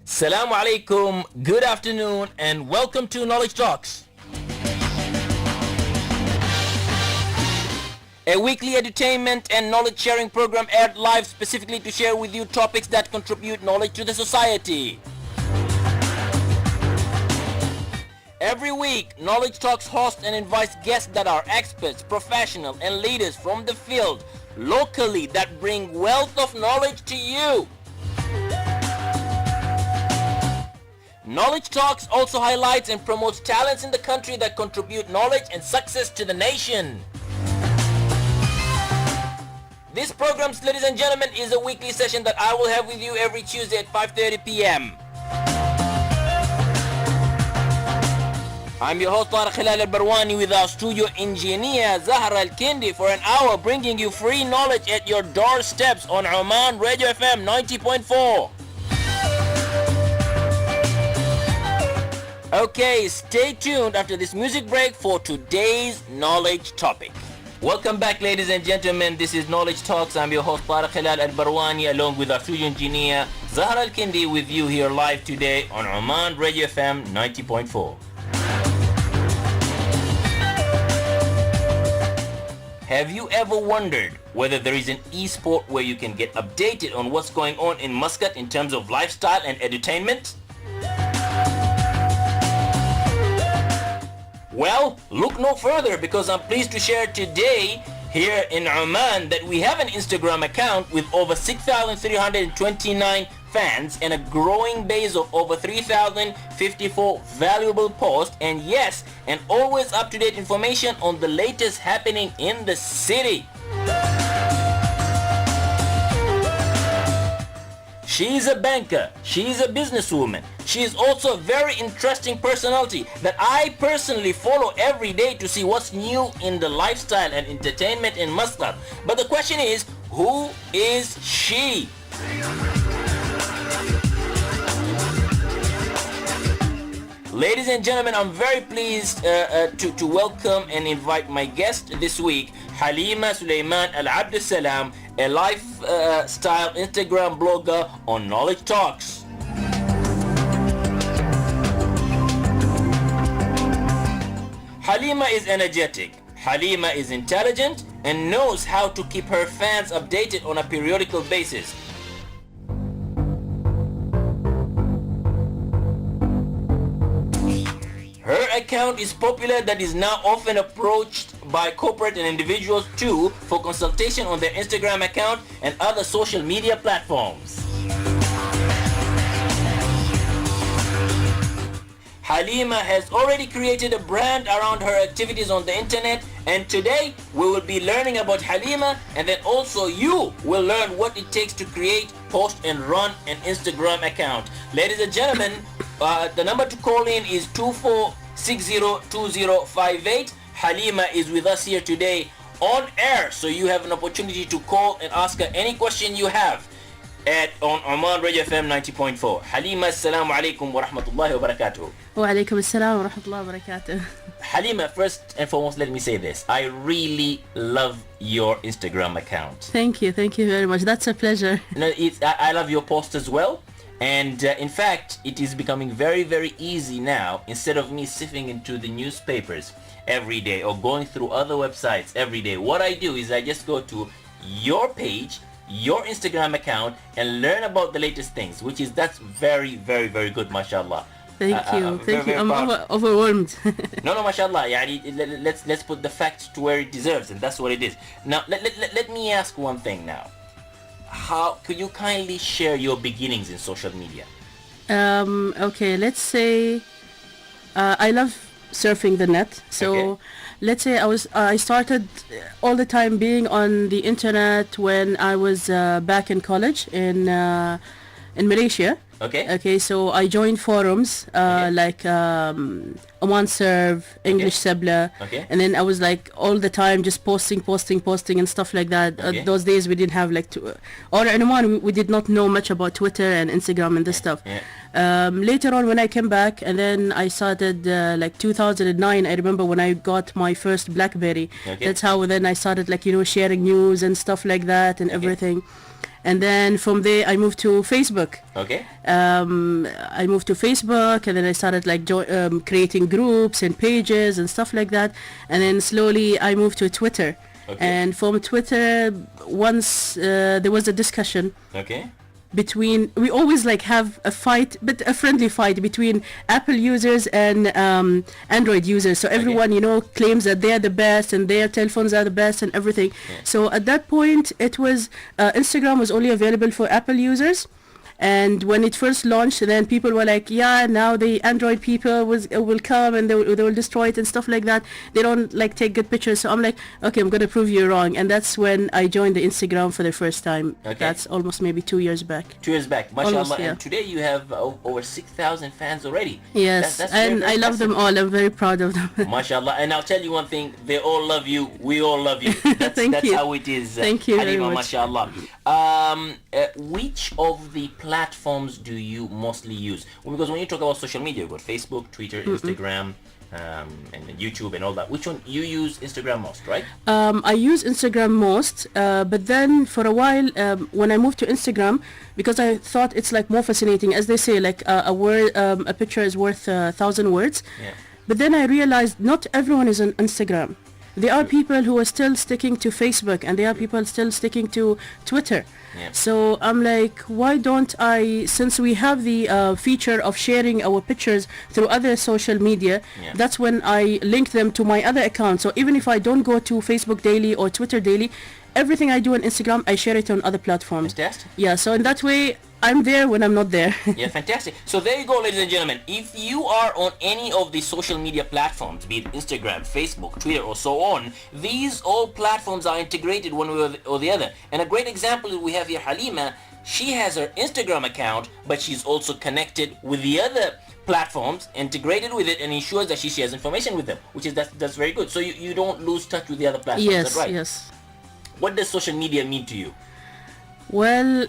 Assalamu alaikum, good afternoon, and welcome to Knowledge Talks, a weekly entertainment and knowledge sharing program aired live specifically to share with you topics that contribute knowledge to the society. Every week, Knowledge Talks hosts and invites guests that are experts, professionals, and leaders from the field locally that bring wealth of knowledge to you. Knowledge Talks also highlights and promotes talents in the country that contribute knowledge and success to the nation. This program, ladies and gentlemen, is a weekly session that I will have with you every Tuesday at 5:30 p.m. I'm your host Tariq Barwani with our studio engineer Zahra Al-Kindi for an hour, bringing you free knowledge at your doorsteps on Oman Radio FM 90.4. Okay, stay tuned after this music break for today's knowledge topic. Welcome back, ladies and gentlemen. This is Knowledge Talks. I'm your host Tariq Al-Barwani along with our studio engineer Zahra Al-Kindi with you here live today on Oman Radio FM 90.4. Have you ever wondered whether there is an e-sport where you can get updated on what's going on in Muscat in terms of lifestyle and entertainment? Well, look no further, because I'm pleased to share today here in Oman that we have an Instagram account with over 6,329 fans and a growing base of over 3,054 valuable posts, and yes, and always up-to-date information on the latest happening in the city. She's a banker, she's a businesswoman, she is also a very interesting personality that I personally follow every day to see what's new in the lifestyle and entertainment in Muscat. But the question is, who is she? Ladies and gentlemen, I'm very pleased to welcome and invite my guest this week, Halima Sulaiman Al-Abd Salam, a lifestyle Instagram blogger on Knowledge Talks. Halima is energetic, Halima is intelligent, and knows how to keep her fans updated on a periodical basis. Her account is popular that is now often approached by corporate and individuals too for consultation on their Instagram account and other social media platforms. Halima has already created a brand around her activities on the internet, and today we will be learning about Halima, and then also you will learn what it takes to create, post, and run an Instagram account. Ladies and gentlemen, the number to call in is 24602058. Halima is with us here today on air, so you have an opportunity to call and ask her any question you have on Oman Radio FM 90.4. Halima, assalamu alaikum wa rahmatullahi wa barakatuh. Wa alaikum assalam wa rahmatullahi wa barakatuh. Halima, first and foremost, let me say this. I really love your Instagram account. Thank you very much. That's a pleasure. No, I love your post as well. And in fact, it is becoming very, very easy now. Instead of me sifting into the newspapers every day or going through other websites every day, what I do is I just go to your page, your Instagram account, and learn about the latest things, that's very, very, very good, mashallah. Thank you. I'm overwhelmed. No, mashallah. Let's put the facts to where it deserves, and that's what it is. Now, let me ask one thing now. How could you kindly share your beginnings in social media? Okay, let's say I love surfing the net. So Okay. let's say I started all the time being on the internet when I was back in college in Malaysia. Okay, so I joined forums like Oman Surf, English Sebla, and then I was like all the time just posting and stuff like that. Those days we didn't have like or in Oman we did not know much about Twitter and Instagram and this stuff. Later on when I came back, and then I started like 2009, I remember when I got my first BlackBerry. That's how then I started like sharing news and stuff like that and everything. And then from there I moved to Facebook. Okay. I moved to Facebook, and then I started like creating groups and pages and stuff like that. And then slowly I moved to Twitter. Okay. And from Twitter, once there was a discussion. Okay. We always like have a fight, but a friendly fight between Apple users and Android users. So everyone, claims that they're the best and their telephones are the best and everything. Yeah. So at that point, it was Instagram was only available for Apple users. And when it first launched, then people were like, yeah, now the Android people will come and they will destroy it and stuff like that. They don't like take good pictures. So I'm like, okay, I'm going to prove you wrong. And that's when I joined the Instagram for the first time. Okay. That's almost maybe 2 years back. 2 years back, mashallah. Almost, yeah. And today you have over 6,000 fans already. Yes, that's and very, very I love them all. I'm very proud of them. Mashallah. And I'll tell you one thing, they all love you, we all love you. That's Thank you. How it is. Thank you very Halima, much. mashallah. Which of the platforms do you mostly use? Because when you talk about social media, you've got Facebook, Twitter, Instagram, and YouTube and all that. Which one you use? Instagram most, right? I use Instagram most, but then for a while, when I moved to Instagram, because I thought it's like more fascinating, as they say, like a picture is worth 1,000 words. Yeah. But then I realized not everyone is on Instagram. There are people who are still sticking to Facebook, and there are people still sticking to Twitter. Yeah. So I'm like, why don't I, since we have the feature of sharing our pictures through other social media, Yeah. that's when I link them to my other account. So even if I don't go to Facebook daily or Twitter daily, everything I do on Instagram, I share it on other platforms. Fantastic. Yeah, so in that way, I'm there when I'm not there. Yeah, fantastic. So there you go, ladies and gentlemen. If you are on any of the social media platforms, be it Instagram, Facebook, Twitter, or so on, these all platforms are integrated one way or the other. And a great example that we have here, Halima, she has her Instagram account, but she's also connected with the other platforms, integrated with it, and ensures that she shares information with them, which is that's very good. So you don't lose touch with the other platforms. Yes, is that right? yes. What does social media mean to you? Well,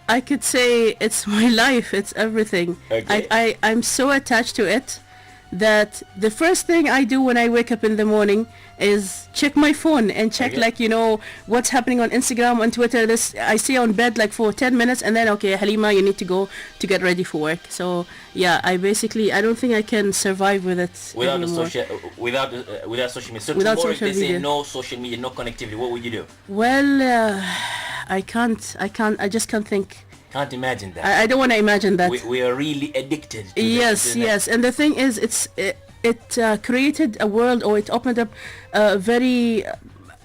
I could say it's my life, it's everything. Okay. I'm so attached to it that the first thing I do when I wake up in the morning is check my phone and check what's happening on Instagram, on Twitter. This I stay on bed like for 10 minutes and then, okay, Halima, you need to go to get ready for work. So yeah, I don't think I can survive with it without anymore. Without social media. So Without tomorrow social if they say media. no social media, no connectivity, what would you do? Well, I just can't think. Can't imagine that. I don't want to imagine that. We are really addicted to Yes, the internet. yes. And the thing is, it created a world, or it opened up a very,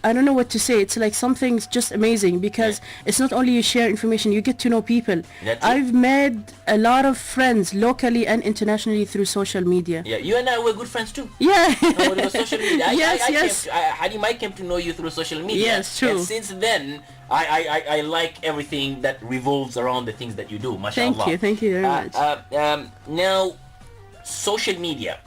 I don't know what to say. It's like something's just amazing, because it's not only you share information, you get to know people. That's it. I've made a lot of friends locally and internationally through social media. Yeah, you and I were good friends too. Yeah. With social media. Yes, yes. I came to know you through social media. Yes, true. And since then, I like everything that revolves around the things that you do. Mashallah. Thank you very much. Now, social media.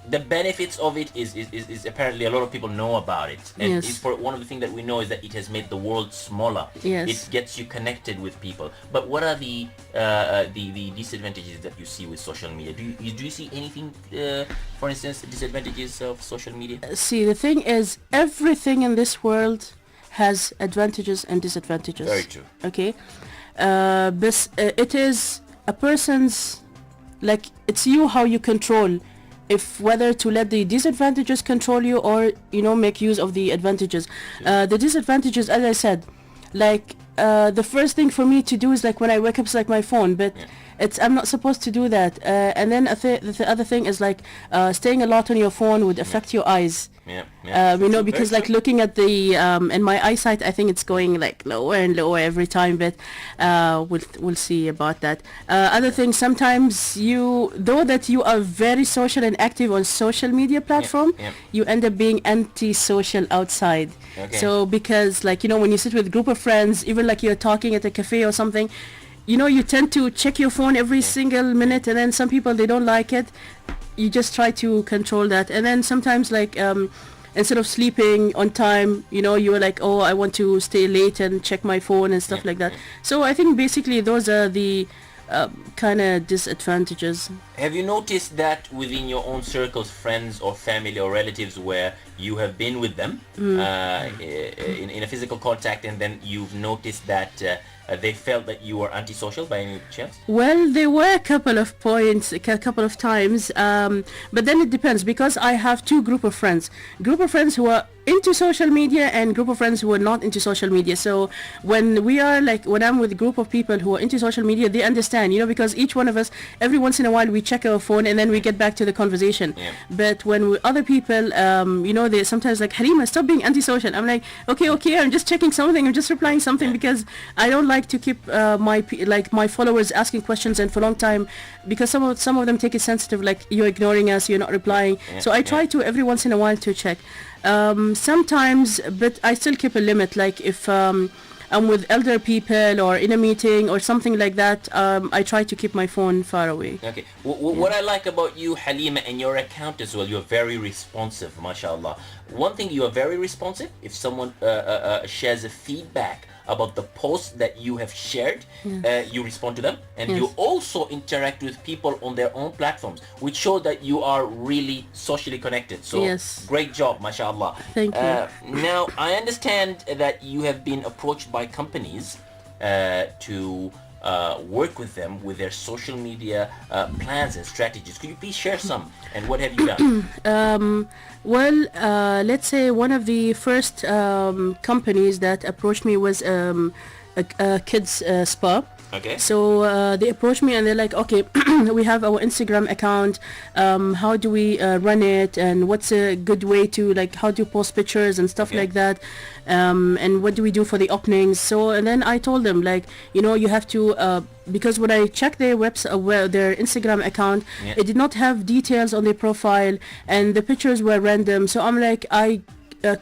The benefits of it is apparently a lot of people know about it, and Yes. it's for one of the things that we know is that it has made the world smaller. Yes. It gets you connected with people. But what are the disadvantages that you see with social media? Do you see anything, for instance, disadvantages of social media? See, the thing is, everything in this world has advantages and disadvantages. Very true. Okay, it is a person's, like, it's you how you control, if whether to let the disadvantages control you or make use of the advantages. The disadvantages, as I said, like the first thing for me to do is like when I wake up, it's like my phone, but I'm not supposed to do that. And then the other thing is like staying a lot on your phone would affect your eyes. Because like looking at the and my eyesight, I think it's going like lower and lower every time, but we'll see about that. Other thing, sometimes though that you are very social and active on social media platform, you end up being anti-social outside. Okay. So because like when you sit with a group of friends, even like you're talking at a cafe or something, you tend to check your phone every single minute, and then some people, they don't like it. You just try to control that. And then sometimes like instead of sleeping on time, you are like, oh, I want to stay late and check my phone and stuff like that. So I think basically those are the kind of disadvantages. Have you noticed that within your own circles, friends or family or relatives, where you have been with them in a physical contact, and then you've noticed that they felt that you were antisocial by any chance? Well, there were a couple of points, a couple of times, but then it depends, because I have two group of friends who are into social media and group of friends who are not into social media. So when I'm with a group of people who are into social media, they understand, because each one of us, every once in a while, we check our phone and then we get back to the conversation. Yeah. But when other people, they sometimes like, Halima, stop being antisocial. I'm like, okay, I'm just checking something, I'm just replying something, because I don't like to keep my followers asking questions and for a long time, because some of them take it sensitive, like, you're ignoring us, you're not replying. So I try to every once in a while to check. Sometimes, but I still keep a limit, like if I'm with elder people or in a meeting or something like that, I try to keep my phone far away. Okay. What I like about you, Halima, and your account as well, you're very responsive, mashallah. One thing, you are very responsive. If someone shares a feedback about the posts that you have shared, you respond to them, and you also interact with people on their own platforms, which show that you are really socially connected. So great job, mashallah. Thank you. Now, I understand that you have been approached by companies to work with them with their social media plans and strategies. Could you please share some, and what have you done? Let's say one of the first companies that approached me was a kids spa. Okay. So they approached me and they're like, okay, we have our Instagram account. How do we run it? And what's a good way to, like, how do you post pictures and stuff like that? And what do we do for the openings? So, and then I told them, like, you have to, because when I checked their website, their Instagram account, it did not have details on their profile and the pictures were random. So I'm like, I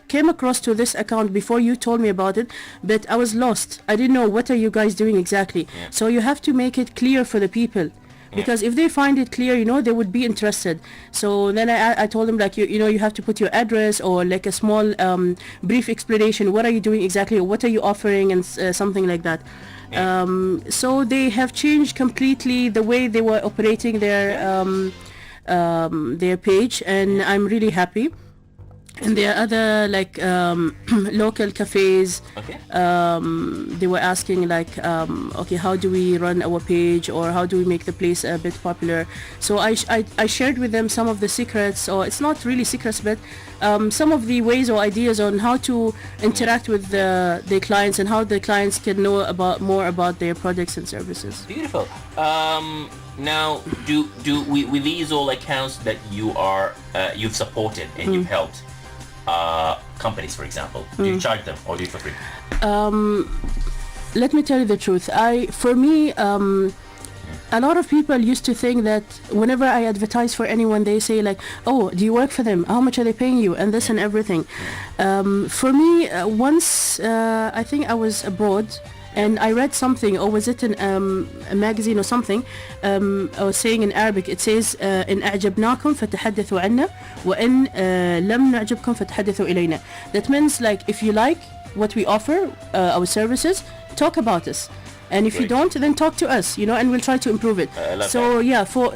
came across to this account before you told me about it, but I was lost. I didn't know what are you guys doing exactly. So you have to make it clear for the people, because if they find it clear, they would be interested. So then I told them, like, you have to put your address or like a small brief explanation. What are you doing exactly? Or what are you offering, and something like that. So they have changed completely the way they were operating their page, and I'm really happy. And there are other, like, local cafes. They were asking, like, okay, how do we run our page, or how do we make the place a bit popular? So I shared with them some of the secrets, or it's not really secrets, but some of the ways or ideas on how to interact with the clients, and how the clients can know more about their products and services. Beautiful. Now, do with these all accounts that you've supported and you've helped, companies, for example, do you charge them or do you for free? Let me tell you the truth. For me, a lot of people used to think that whenever I advertise for anyone, they say, like, oh, do you work for them? How much are they paying you? And this and everything. For me, once I think I was abroad, and I read something, or was it in a magazine or something, or saying in Arabic, it says, إن أعجبناكم فتحدثوا عنا وإن لم نعجبكم فتحدثوا إلينا. That means, like, if you like what we offer, our services, talk about us. And if you don't, then talk to us, and we'll try to improve it. So yeah, from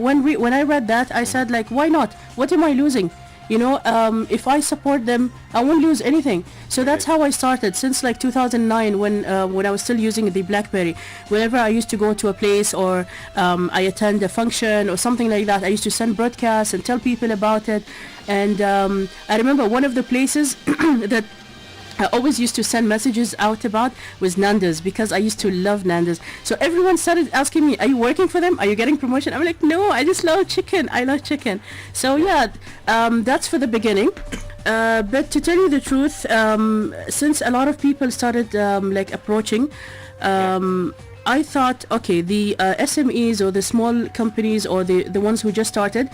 when I read that, I said, like, why not? What am I losing? If I support them, I won't lose anything. So that's how I started since, like, 2009, when I was still using the BlackBerry. Whenever I used to go to a place, or I attend a function or something like that, I used to send broadcasts and tell people about it. And I remember one of the places that I always used to send messages out about was Nando's, because I used to love Nando's. So everyone started asking me, are you working for them? Are you getting promotion? I'm like, no, I just love chicken. I love chicken. So yeah, that's for the beginning. But to tell you the truth, since a lot of people started like approaching, I thought, okay, the SMEs or the small companies or the ones who just started,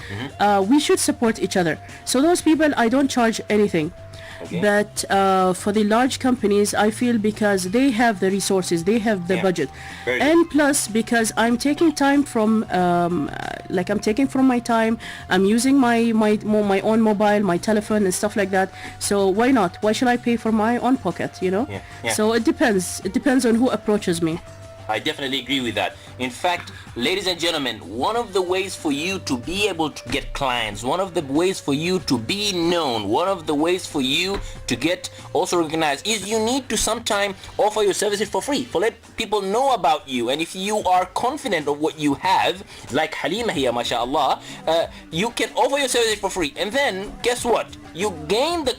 we should support each other. So those people, I don't charge anything. But for the large companies, I feel because they have the resources, they have the budget, and plus because I'm taking time from, I'm taking from my time, I'm using my own mobile, my telephone and stuff like that. So why not? Why should I pay for my own pocket? So it depends on who approaches me. I definitely agree with that. In fact, ladies and gentlemen, one of the ways for you to be able to get clients, one of the ways for you to be known, one of the ways for you to get also recognized is you need to sometime offer your services for free, for let people know about you. And if you are confident of what you have, like Halima here, mashallah, you can offer your services for free. And then guess what? You gain the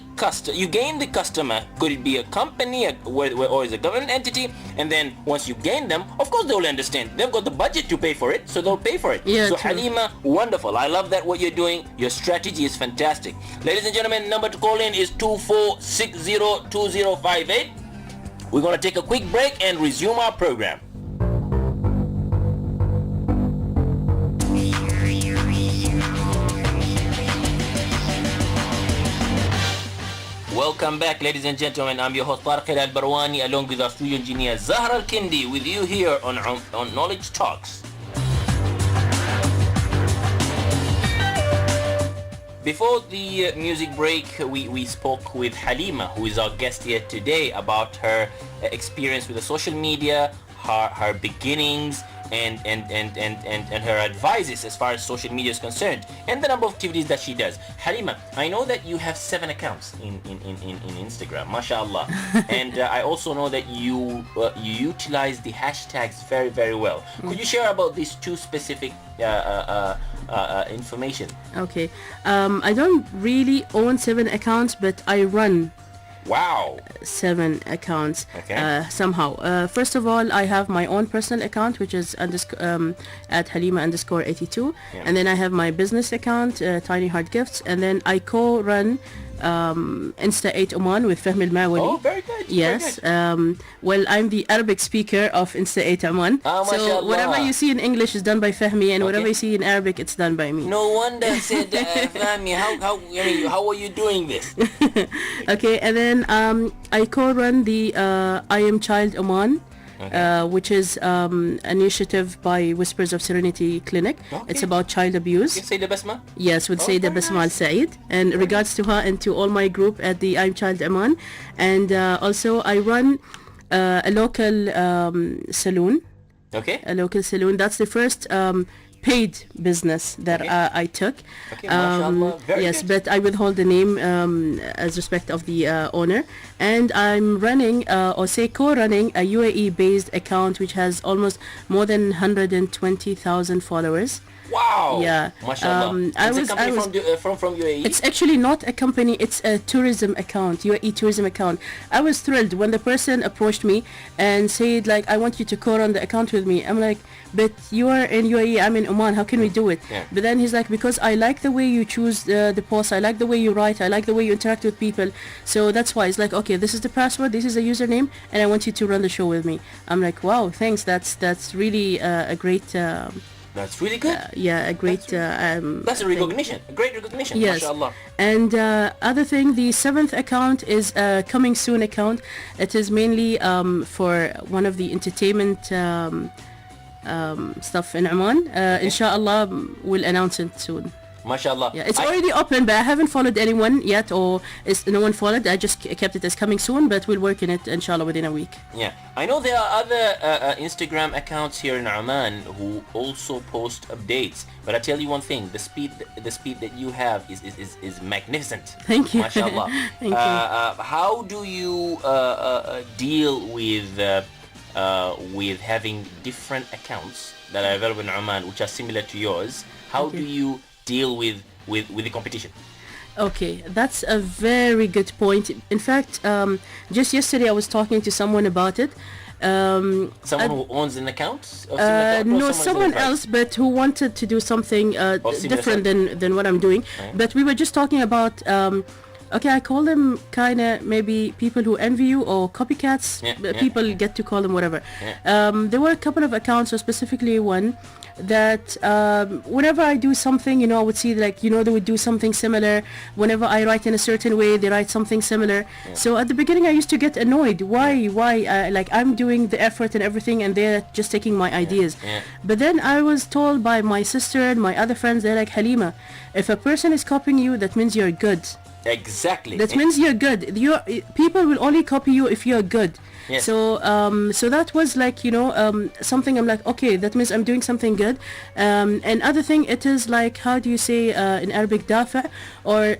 customer. Could it be a company or is a government entity? And then once you gain them, of course they will understand. They've got the budget to pay for it, so they'll pay for it. Yeah, so true. Halima, wonderful. I love that what you're doing. Your strategy is fantastic. Ladies and gentlemen, number to call in is 24602058. We're going to take a quick break and resume our program. Welcome back, ladies and gentlemen. I'm your host Tariq Barwani, along with our studio engineer Zahra Al-Kindi, with you here on Knowledge Talks. Before the music break, we spoke with Halima, who is our guest here today, about her experience with the social media, her beginnings, and her advices as far as social media is concerned, and the number of activities that she does. Halima, I know that you have 7 accounts in Instagram, mashallah, and I also know that you utilize the hashtags very, very well. Could you share about these 2 specific information? Okay. I don't really own 7 accounts, but I run Wow. 7 accounts. Okay. Somehow. First of all, I have my own personal account, which is at Halima_82, Yeah. and then I have my business account, Tiny Heart Gifts, and then I co-run Insta 8 Oman with Fahmi Al-Mawali. Oh, very good. Yes. Very good. Well, I'm the Arabic speaker of Insta 8 Oman. Oh, so mashallah. whatever you see in English is done by Fahmi, and whatever Okay. you see in Arabic, it's done by me. No wonder, said Fahmi, how are you doing this? Okay, and then I co-run the I Am Child Oman, which is initiative by Whispers of Serenity Clinic. Okay. It's about child abuse. You say the Basma? Yes, with Sayyidah very Basma nice. Al-Said. And regards to her and to all my group at the I'm Child Oman. And also I run a local saloon. Okay. A local saloon. That's the first paid business that Okay. I took. Okay, mashallah. Very yes, good. but I withhold the name as respect of the owner. And I'm running, or say co-running, a UAE-based account which has almost more than 120,000 followers. Wow. Yeah. Mashallah. I It's was- a company I was- from UAE? It's actually not a company, it's a tourism account, UAE tourism account. I was thrilled when the person approached me and said like, I want you to co-run the account with me. I'm like, but you are in UAE, I'm in Oman, how can we do it? Yeah. But then he's like, because I like the way you choose the posts, I like the way you write, I like the way you interact with people. So that's why it's like, okay, this is the password, this is the username, and I want you to run the show with me. I'm like, wow, thanks, that's really a great... That's really good. a great... That's a thing. recognition. A great recognition. Yes. Mashallah. And other thing, the 7th account is a coming soon account. It is mainly for one of the entertainment stuff in Oman. Inshallah, we'll announce it soon. Mashallah. Yeah, it's already open, but I haven't followed anyone yet, or no one followed. I just kept it as coming soon, but we'll work in it, inshallah, within a week. Yeah, I know there are other Instagram accounts here in Oman who also post updates. But I tell you one thing: the speed that you have is magnificent. Thank you. Mashallah. Thank you. How do you deal with having different accounts that are available in Oman, which are similar to yours? How do you deal with the competition? Okay, that's a very good point. In fact, just yesterday I was talking to someone about it. Someone who owns an account? Of similar account, or No, someone else, else, but who wanted to do something different than what I'm doing. Right. But we were just talking about, okay, I call them kind of maybe people who envy you or copycats. People get to call them whatever. Yeah. There were a couple of accounts, or specifically one, that whenever I do something, I would see like, they would do something similar. Whenever I write in a certain way, they write something similar. Yeah. So at the beginning I used to get annoyed. Why like I'm doing the effort and everything and they're just taking my ideas. Yeah. But then I was told by my sister and my other friends, they're like, Halima, if a person is copying you, that means you're good. Exactly. That means you're good. People will only copy you if you're good. Yes. So that was like, something I'm like, okay, that means I'm doing something good. And other thing, it is like, how do you say in Arabic, dafa, or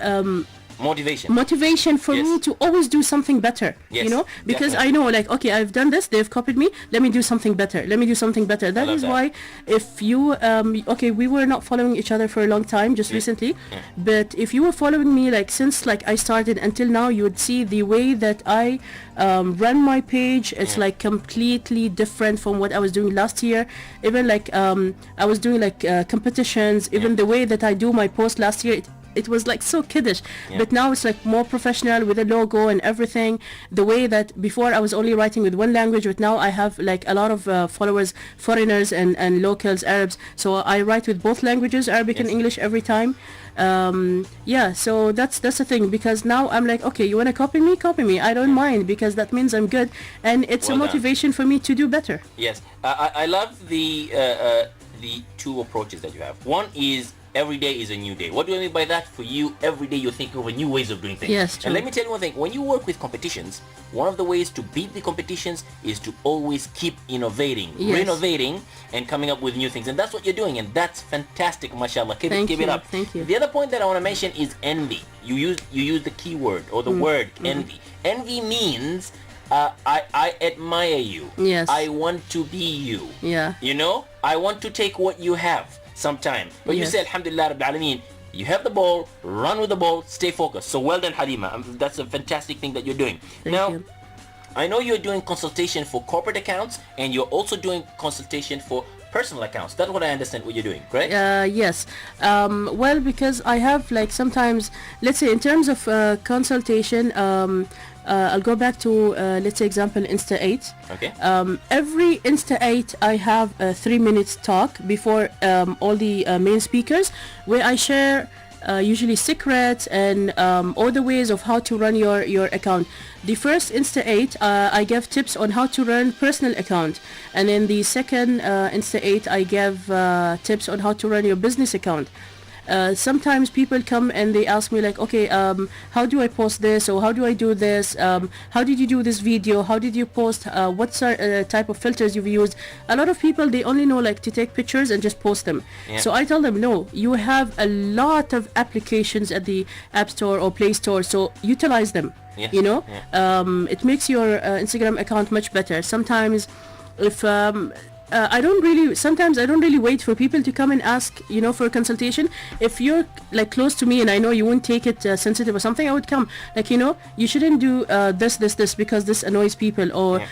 motivation for me to always do something better, because definitely. I know, like, okay, I've done this, they've copied me, let me do something better. That is why, if you okay, we were not following each other for a long time, just recently, but if you were following me, like, since like I started until now, you would see the way that I run my page. It's like completely different from what I was doing last year. Even like I was doing like competitions, even the way that I do my post last year, it was like so kiddish, but now it's like more professional with a logo and everything. The way that before I was only writing with one language, but now I have like a lot of followers, foreigners and locals, Arabs, so I write with both languages, Arabic and English, every time. So that's the thing, because now I'm like, okay, you want to copy me, I don't mind, because that means I'm good, and it's a motivation for me to do better. Yes. I love the two approaches that you have. One is every day is a new day. What do I mean by that? For you, every day you're thinking of new ways of doing things. Yes, true. And let me tell you one thing. When you work with competitions, one of the ways to beat the competitions is to always keep innovating, renovating, and coming up with new things. And that's what you're doing. And that's fantastic, mashallah. Keep it up. Thank you. The other point that I want to mention is envy. You use the keyword or the word envy. Envy means I admire you. Yes. I want to be you. Yeah. I want to take what you have sometime. But you say, Alhamdulillah Rabbil Alameen, you have the ball, run with the ball, stay focused. So well done, Halima. That's a fantastic thing that you're doing. Thank you. I know you're doing consultation for corporate accounts, and you're also doing consultation for personal accounts. That's what I understand what you're doing, correct? Yes. Well, because I have, like, sometimes, let's say in terms of consultation, I'll go back to, let's say, example, Insta 8. Okay. Every Insta 8, I have a 3 minutes talk before all the main speakers, where I share usually secrets and all the ways of how to run your account. The first Insta 8, I gave tips on how to run personal account, and in the second Insta 8, I gave tips on how to run your business account. Sometimes people come and they ask me, like, okay, how do I post this, or how do I do this, how did you do this video, how did you post, what type of filters you've used. A lot of people, they only know, like, to take pictures and just post them. So I tell them, no, you have a lot of applications at the App Store or Play Store, so utilize them. It makes your Instagram account much better. Sometimes if I don't really wait for people to come and ask, for a consultation. If you're, like, close to me and I know you won't take it sensitive or something, I would come, like, you shouldn't do this because this annoys people, or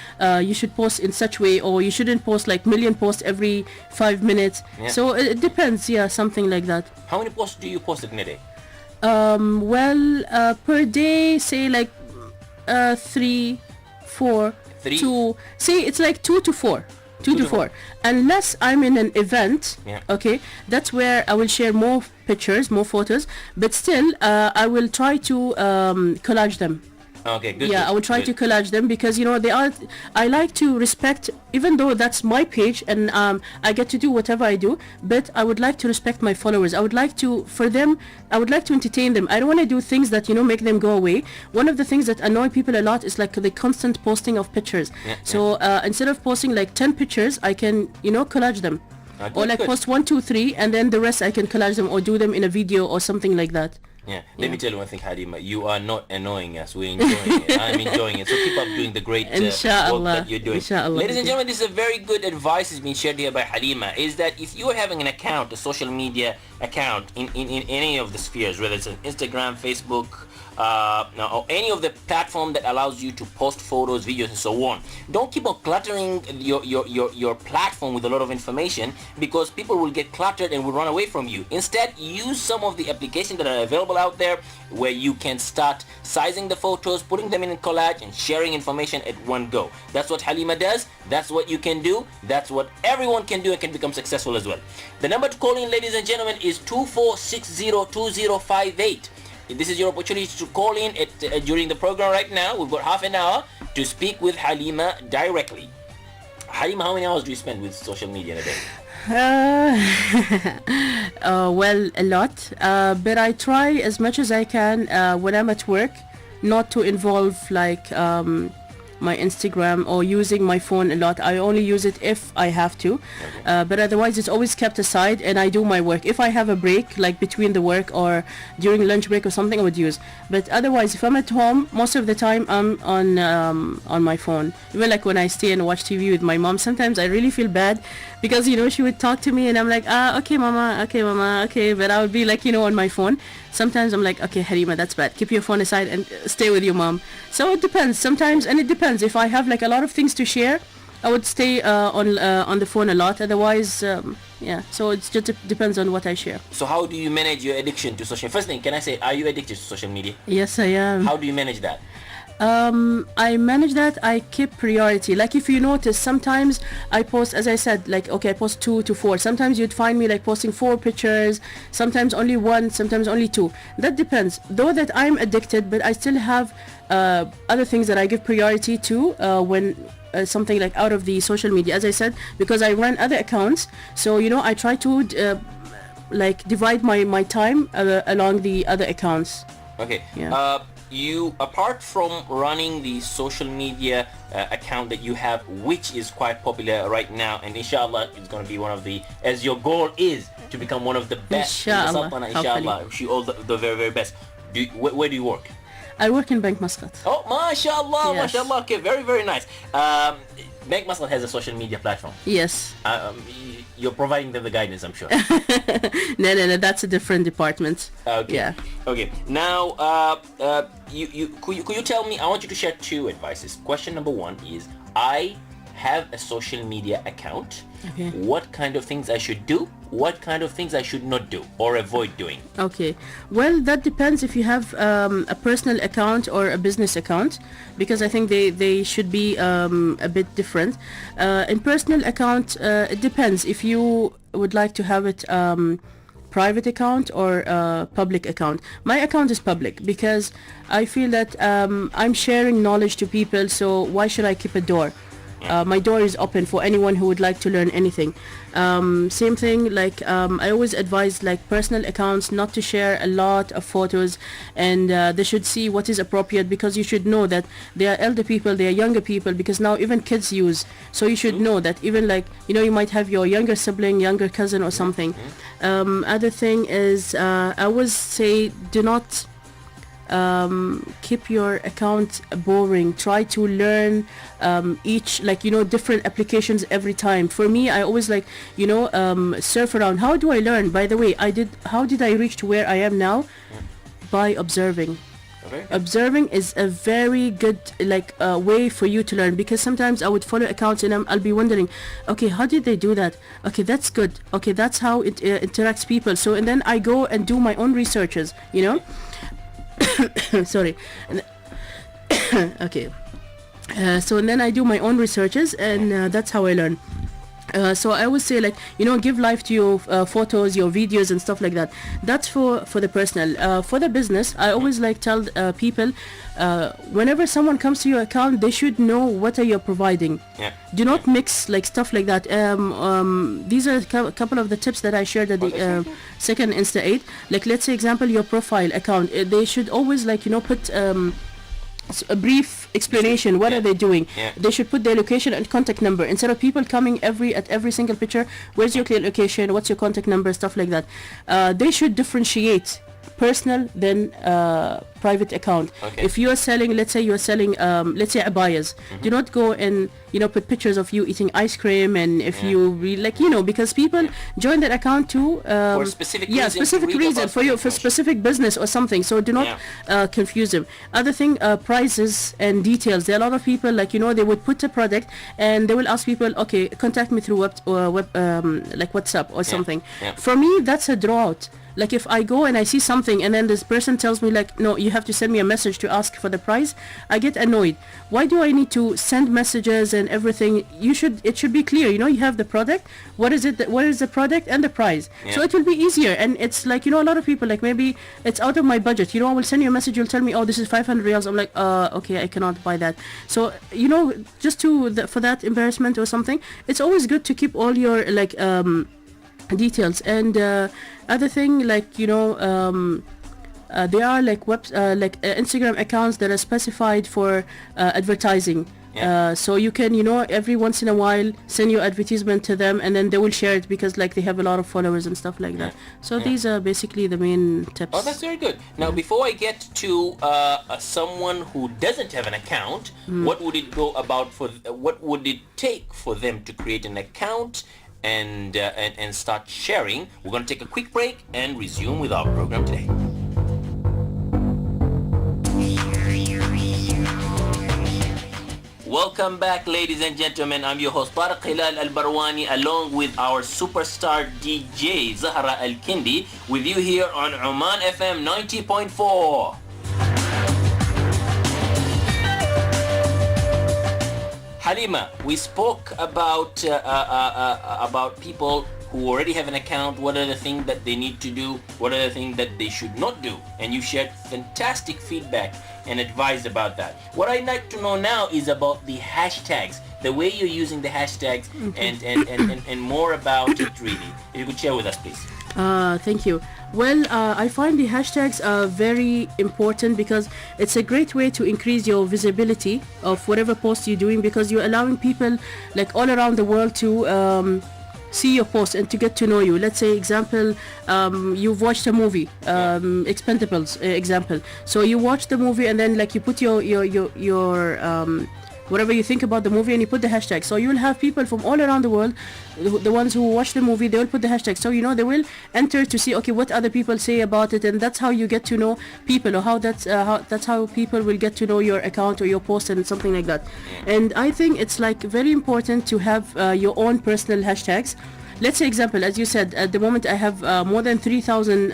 you should post in such way, or you shouldn't post like million posts every 5 minutes. So it depends, something like that. How many posts do you post in a day? Per day, say like 3, 4, 2. Say it's like 2 to 4. 2 to 4, unless I'm in an event. Okay, that's where I will share more pictures, more photos, but still I will try to collage them. Okay, good. I will try to collage them, because I like to respect, even though that's my page and I get to do whatever I do, but I would like to respect my followers. I would like to entertain them. I don't want to do things that make them go away. One of the things that annoy people a lot is like the constant posting of pictures. So instead of posting like 10 pictures, I can collage them, or like post 1, 2, 3, and then the rest I can collage them or do them in a video or something like that. Let me tell you one thing, Halima. You are not annoying us. We're enjoying it. I'm enjoying it. So keep up doing the great work that you're doing. Ladies and gentlemen, this is a very good advice is being shared here by Halima, is that if you are having an account, a social media account in any of the spheres, whether it's an Instagram, Facebook, or any of the platform that allows you to post photos, videos, and so on, don't keep on cluttering your platform with a lot of information, because people will get cluttered and will run away from you. Instead, use some of the applications that are available out there, where you can start sizing the photos, putting them in a collage, and sharing information at one go. That's what Halima does. That's what you can do. That's what everyone can do and can become successful as well. The number to call in, ladies and gentlemen, is 24602058. This is your opportunity to call in during the program right now. We've got half an hour to speak with Halima directly. Halima, how many hours do you spend with social media in a day? Well, a lot, but I try as much as I can when I'm at work not to involve like my Instagram or using my phone a lot. I only use it if I have to, but otherwise it's always kept aside, and I do my work. If I have a break, like between the work or during lunch break or something, I would use. But otherwise, if I'm at home, most of the time I'm on my phone. Even like when I stay and watch TV with my mom, sometimes I really feel bad because, you know, she would talk to me and I'm like, okay mama, okay, but I would be like, you know, on my phone. Sometimes I'm like, okay Harima, that's bad, keep your phone aside and stay with your mom. So it depends sometimes, and it depends. If I have like a lot of things to share, I would stay on the phone a lot. Otherwise, yeah, so it just depends on what I share. So how do you manage your addiction to social? First thing, can I say, are you addicted to social media? Yes, I am. How do you manage that? I manage that. I keep priority. Like if you notice, sometimes I post, as I said, like, okay, I post 2 to 4. Sometimes you'd find me like posting 4 pictures, sometimes only 1, sometimes only 2. That depends. Though that I'm addicted, but I still have other things that I give priority to when something like out of the social media, as I said, because I run other accounts. So, you know, I try to like divide my time along the other accounts. Okay. Yeah. You, apart from running the social media account that you have, which is quite popular right now, and inshallah it's going to be one of the, as your goal is to become one of the best in the Sultanate, inshallah, wish you all the very, very best. Where do you work? I work in Bank Muscat. Oh, mashallah, yes. Mashallah. Okay, very, very nice. Bank Muscat has a social media platform. Yes. You're providing them the guidance, I'm sure. No, that's a different department. Okay. Yeah. Okay. Now, could you tell me? I want you to share 2 advices. Question number 1 is, I have a social media account. Okay. What kind of things I should do? What kind of things I should not do or avoid doing? Okay. Well, that depends if you have a personal account or a business account, because I think they should be a bit different. In personal account, it depends if you would like to have it private account or public account. My account is public because I feel that I'm sharing knowledge to people, so why should I keep a door? My door is open for anyone who would like to learn anything. Same thing, like I always advise like personal accounts not to share a lot of photos, and they should see what is appropriate, because you should know that they are elder people, they are younger people, because now even kids use, so you should know that even like, you know, you might have your younger sibling, younger cousin or something. Other thing is I always say, do not keep your account boring. Try to learn each, like, you know, different applications every time. For me, I always like, you know, surf around. How do I learn? By the way, how did I reach to where I am now? By observing. Okay. Observing is a very good like way for you to learn, because sometimes I would follow accounts and I'll be wondering, okay, how did they do that? Okay, that's good. Okay, that's how it interacts people. So, and then I go and do my own researches, you know. Sorry. Okay. So and then I do my own researches, and that's how I learn. So I always say, like, you know, give life to your photos, your videos and stuff like that. That's for the personal. For the business, I always like tell people, whenever someone comes to your account, they should know what are you providing. Yeah. Do not mix like stuff like that. These are a couple of the tips that I shared at the second Insta 8. Like, let's say example, your profile account. They should always, like, you know, put a brief explanation. What are they doing? They should put their location and contact number, instead of people coming at every single picture, where's your location, what's your contact number, stuff like that. They should differentiate personal than private account. Okay. If you are selling, let's say you are selling let's say abayas, do not go and, you know, put pictures of you eating ice cream, and if you like, you know, because people join that account to for a specific reason, specific reason for specific business or something, so do not confuse them. Other thing, prices and details. There are a lot of people, like, you know, they would put a product and they will ask people, okay, contact me through like WhatsApp or something. For me, that's a draw out. Like, if I go and I see something and then this person tells me, like, no, you have to send me a message to ask for the price, I get annoyed. Why do I need to send messages and everything? It should be clear, you know, you have the product, what is the product and the price. So it will be easier. And it's like, you know, a lot of people, like, maybe it's out of my budget, you know, I will send you a message, you'll tell me, oh, this is 500 riyals. I'm like, okay, I cannot buy that. So, you know, just for that embarrassment or something, it's always good to keep all your, like, details. And other thing, like, you know, there are like Instagram accounts that are specified for advertising. So you can, every once in a while send your advertisement to them, and then they will share it because like they have a lot of followers and stuff like that. So these are basically the main tips. Oh, that's very good. Now, before I get to someone who doesn't have an account, what would it what would it take for them to create an account and start sharing? We're going to take a quick break and resume with our program today. Welcome back, ladies and gentlemen. I'm your host Tariq Al-Barwani, along with our superstar DJ Zahra Al-Kindi, with you here on Oman FM 90.4. Halima, we spoke about people who already have an account. What are the things that they need to do? What are the things that they should not do? And you shared fantastic feedback and advice about that. What I'd like to know now is about the hashtags, the way you're using the hashtags, and more about it really. If you could share with us, please. Thank you. Well, I find the hashtags are very important because it's a great way to increase your visibility of whatever post you're doing, because you're allowing people like all around the world to see your post and to get to know you. Let's say example, you've watched a movie, Expendables example. So you watch the movie and then like you put your whatever you think about the movie and you put the hashtag. So you will have people from all around the world, the ones who watch the movie, they will put the hashtag. So they will enter to see what other people say about it, and that's how you get to know people, or that's how people will get to know your account or your post and something like that. And I think it's like very important to have your own personal hashtags. Let's say example, as you said, at the moment I have more than 3,000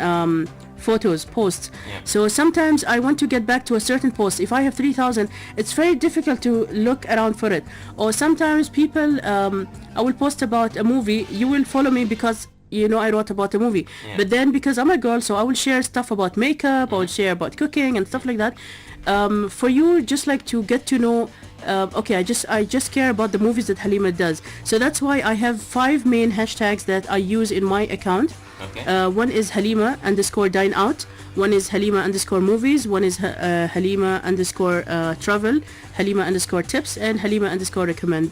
posts. So sometimes I want to get back to a certain post. If I have 3,000, it's very difficult to look around for it. Or sometimes people, I will post about a movie, you will follow me because I wrote about a movie. But then because I'm a girl, so I will share stuff about makeup, I will share about cooking and stuff like that. For you, just like to get to know, I just care about the movies that Halima does. So that's why I have 5 main hashtags that I use in my account. One is Halima _ dine out, one is Halima _ movies, one is Halima _ travel, Halima _ tips, and Halima _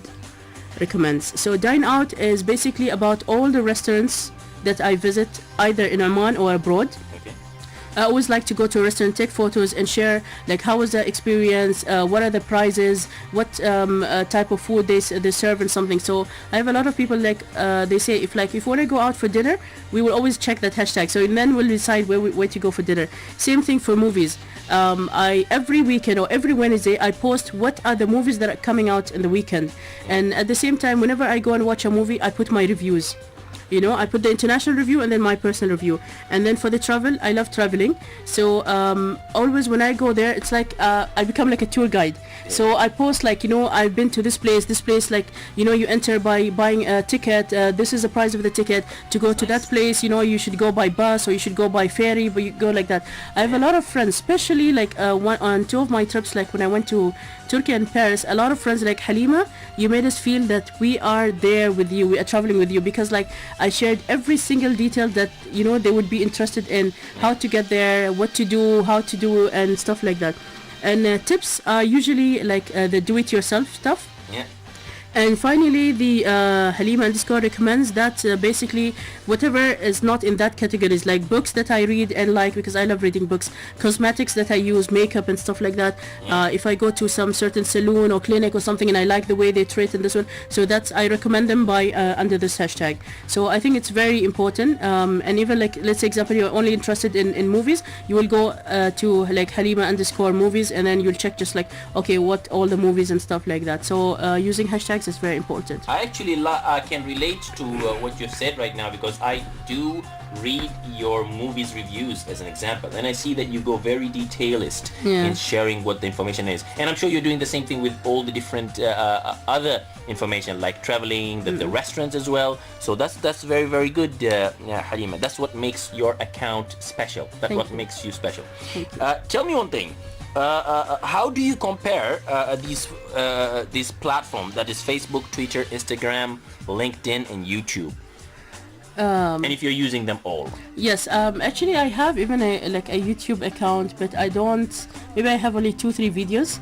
recommends. So dine out is basically about all the restaurants that I visit either in Oman or abroad. I always like to go to a restaurant, take photos and share like how was the experience, what are the prices, what type of food they serve and something. So I have a lot of people like they say if we want to go out for dinner, we will always check that hashtag. So then we'll decide where to go for dinner. Same thing for movies. I every weekend or every Wednesday I post what are the movies that are coming out in the weekend, and at the same time whenever I go and watch a movie I put my reviews. I put the international review and then my personal review. And then for the travel, I love traveling. So always when I go there, it's like I become like a tour guide. So I post I've been to this place, you enter by buying a ticket. This is the price of the ticket. To go to that place, you should go by bus or you should go by ferry, but you go like that. I have a lot of friends, especially on 2 of my trips, like when I went to Turkey and Paris, a lot of friends like Halima, you made us feel that we are there with you, we are traveling with you, because I shared every single detail that they would be interested in, how to get there, what to do, how to do, and stuff like that. And tips are usually the do-it-yourself stuff. And finally, the Halima _ recommends that basically whatever is not in that category is like books that I read and because I love reading books, cosmetics that I use, makeup and stuff like that. If I go to some certain salon or clinic or something and I like the way they treat in this one, so I recommend them by under this hashtag. So I think it's very important. And even let's say example, you're only interested in movies, you will go to Halima _ movies, and then you'll check just what all the movies and stuff like that. So using hashtags is very important. I actually can relate to what you said right now, because I do read your movies reviews as an example, and I see that you go very detailist in sharing what the information is, and I'm sure you're doing the same thing with all the different other information like traveling, the restaurants as well. So that's very, very good, Halima. That's what makes your account special. That's what makes you special. Tell me one thing. How do you compare these platforms, that is Facebook, Twitter, Instagram, LinkedIn, and YouTube? And if you're using them all? Yes, actually I have even a YouTube account, but I don't. Maybe I have only 2-3 videos.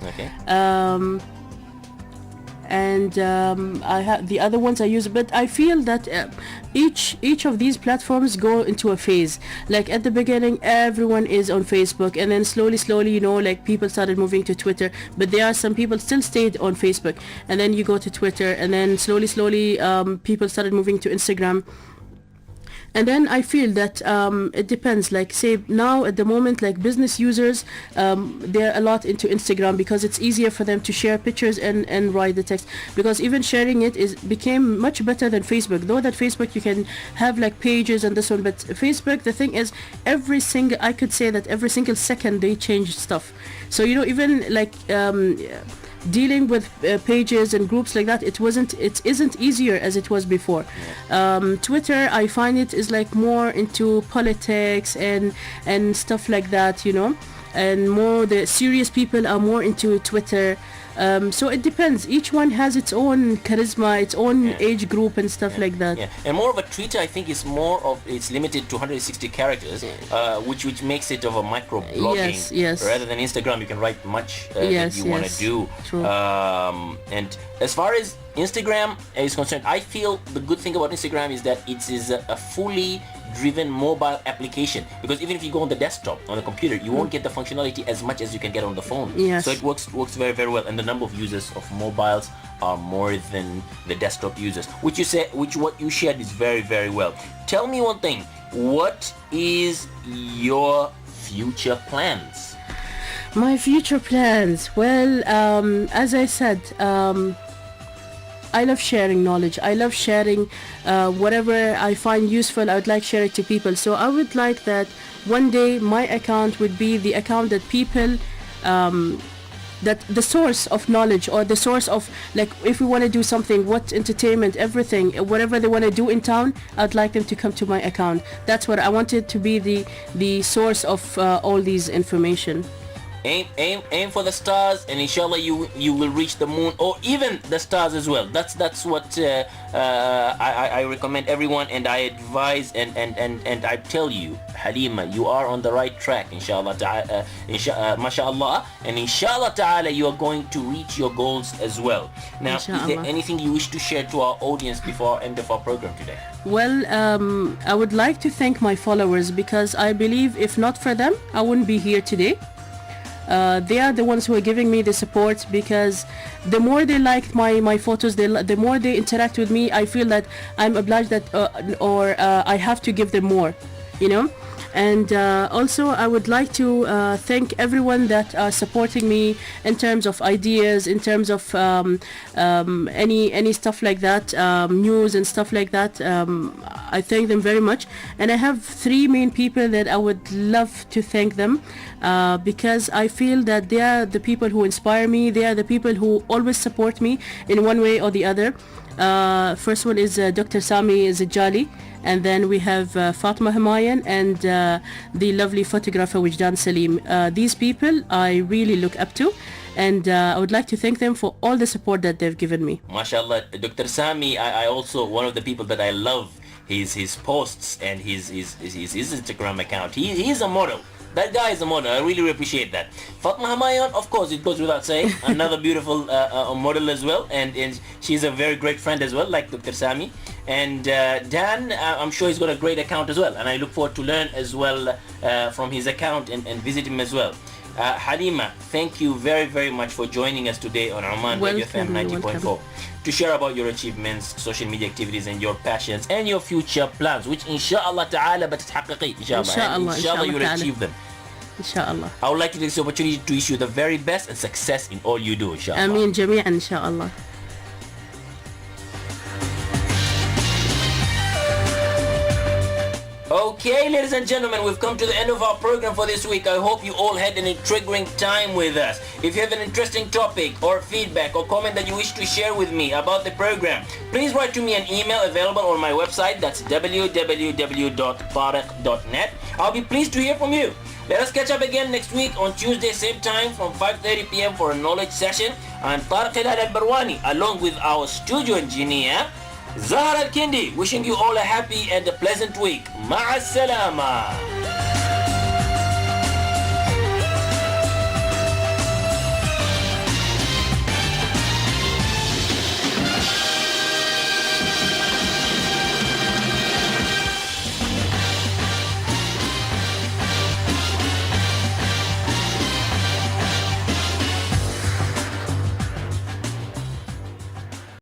and I have the other ones I use, but I feel that each of these platforms go into a phase. Like at the beginning, everyone is on Facebook, and then slowly, like people started moving to Twitter, but there are some people still stayed on Facebook, and then you go to Twitter, and then slowly, people started moving to Instagram. And then I feel that it depends. Like say now at the moment, like business users, they're a lot into Instagram because it's easier for them to share pictures and write the text. Because even sharing it became much better than Facebook. Though that Facebook you can have like pages and this one, but Facebook, the thing is, I could say that every single second they change stuff. So even like dealing with pages and groups like that, it isn't easier as it was before. Twitter, I find it is like more into politics and stuff like that, and more the serious people are more into Twitter. So it depends. Each one has its own charisma, its own age group and stuff like that. Yeah, and more of a Twitter, I think, is it's limited to 160 characters, which makes it of a micro blogging. Yes. Rather than Instagram, you can write much that you want to do. True. And as far as Instagram is concerned, I feel the good thing about Instagram is that it is a fully driven mobile application, because even if you go on the desktop on the computer, you won't get the functionality as much as you can get on the phone. Yes. So it works very, very well, and the number of users of mobiles are more than the desktop users, which what you shared is very, very well. Tell me one thing, what is your future plans? My future plans, well, as I said, I love sharing knowledge. I love sharing whatever I find useful. I would like to share it to people. So I would like that one day my account would be the account that people, that the source of knowledge, or the source of, like, if we want to do something, what entertainment, everything, whatever they want to do in town, I'd like them to come to my account. That's what I wanted to be, the source of all these information. Aim for the stars, and inshallah you will reach the moon, or even the stars as well. That's what I recommend everyone, and I advise and I tell you, Halima, you are on the right track, inshallah ta'ala, mashallah, and inshallah ta'ala you are going to reach your goals as well. Now, Inshallah. Is there anything you wish to share to our audience before end of our program today? Well, I would like to thank my followers, because I believe if not for them, I wouldn't be here today. They are the ones who are giving me the support, because the more they like my photos, the more they interact with me, I feel that I'm obliged that I have to give them more, And also I would like to thank everyone that are supporting me in terms of ideas, in terms of any stuff like that, news and stuff like that. I thank them very much, and I have 3 main people that I would love to thank them, because I feel that they are the people who inspire me. They are the people who always support me in one way or the other. First one is Dr. Sami Zijali, and then we have Fatma Hamayan, and the lovely photographer Wijdan Salim. These people I really look up to, and I would like to thank them for all the support that they've given me. MashaAllah, Dr. Sami, I also, one of the people that I love his posts and his Instagram account. He is a model. That guy is a model. I really appreciate that. Fatma Hamayan, of course, it goes without saying, another beautiful model as well, and she's a very great friend as well, like Dr. Sami. And Dan, I'm sure he's got a great account as well, and I look forward to learn as well from his account and visit him as well. Halima, thank you very, very much for joining us today on Oman Radio FM 90.4 to share about your achievements, social media activities, and your passions and your future plans, which inshallah ta'ala بتتحققي inshallah you'll achieve them. Inshallah. I would like to take this opportunity to wish you the very best and success in all you do, inshallah. Ameen جميعا inshallah. Okay, ladies and gentlemen, we've come to the end of our program for this week. I hope you all had an intriguing time with us. If you have an interesting topic or feedback or comment that you wish to share with me about the program, please write to me an email available on my website. That's www.tariq.net. I'll be pleased to hear from you. Let us catch up again next week on Tuesday, same time from 5:30 p.m. for a knowledge session. I'm Tariq al-Barwani, along with our studio engineer, Zahra Al-Kindi, wishing you all a happy and a pleasant week. Ma'a salama.